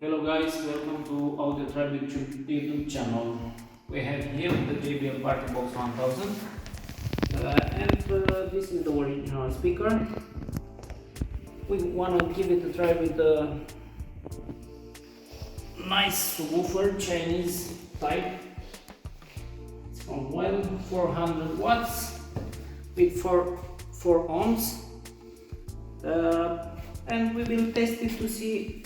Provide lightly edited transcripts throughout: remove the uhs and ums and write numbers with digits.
Hello guys, welcome to AudioTribe YouTube channel. We have here the JBL Partybox 1000 and this is the original speaker. We want to give it a try with the nice subwoofer, Chinese type. It's from 400 watts with 4 ohms and we will test it to see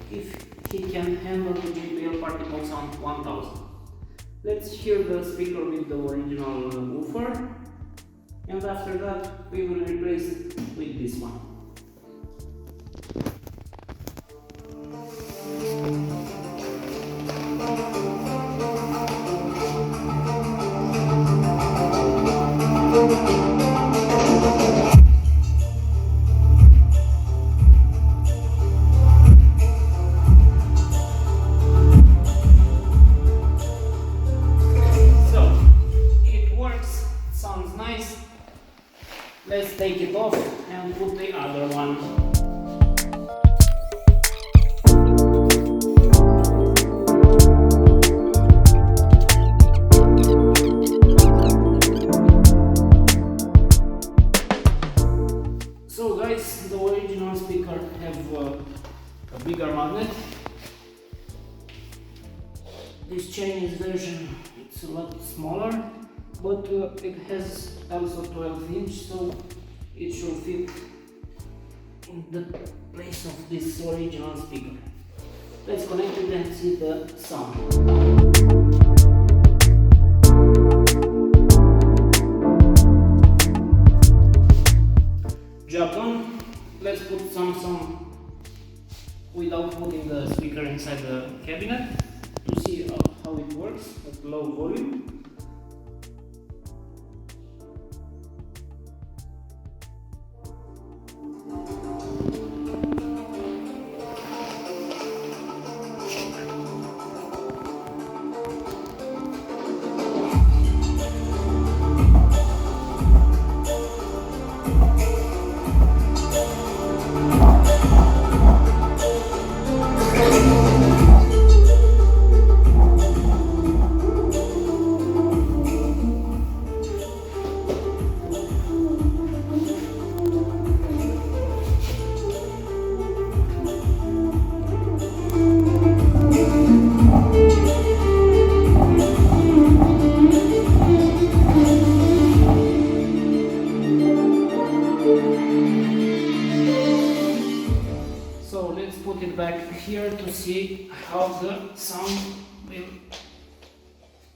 if he can handle the JBL Partybox on 1000. Let's hear the speaker with the original woofer, and after that we will replace it with this one. Let's take it off and put the other one. So guys, the original speaker have a bigger magnet. This Chinese version it's a lot smaller, but it has also 12-inch, so it should fit in the place of this original speaker. Let's connect it and see the sound. Jack on. Let's put some without putting the speaker inside the cabinet to see how it works at low volume. So let's put it back here to see how the sound will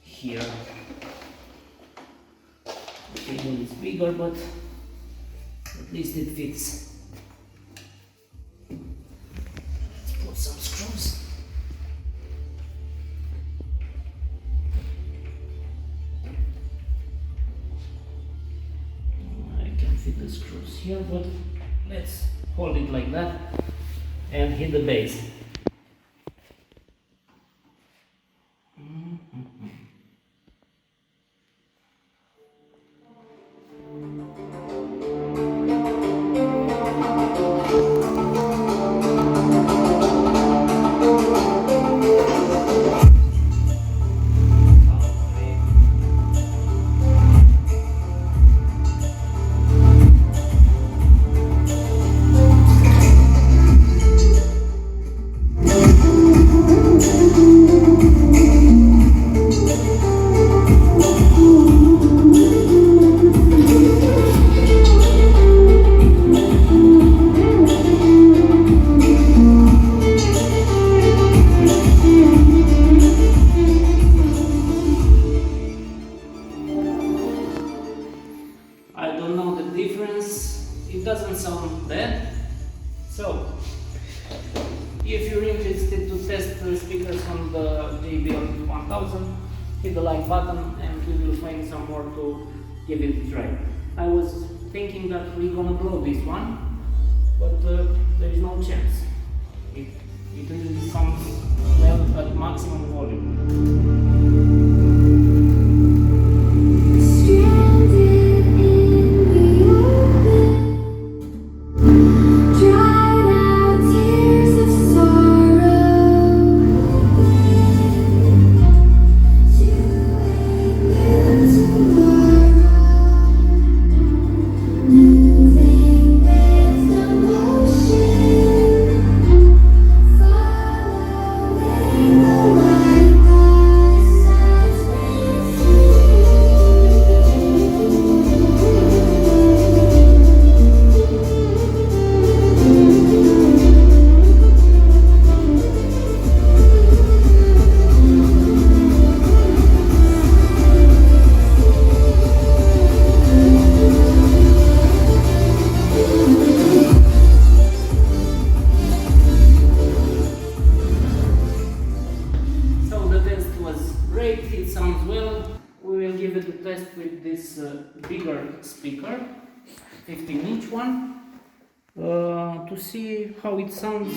hear. The cable is bigger, but at least it fits. Let's put some screws. I can fit the screws here, but let's hold it like that and hit the bass. I don't know the difference, it doesn't sound bad. So, if you're interested to test the speakers on the JBL 1000, hit the like button and we will find some more to give it a try. I was thinking that we're gonna blow this one, but there is no chance. It really sounds well at maximum volume. Dried out tears of sorrow. give it a test with this bigger speaker, 15-inch one, to see how it sounds.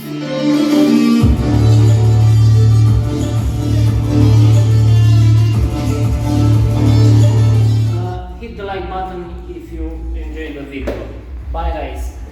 Hit the like button if you enjoyed the video. Bye guys!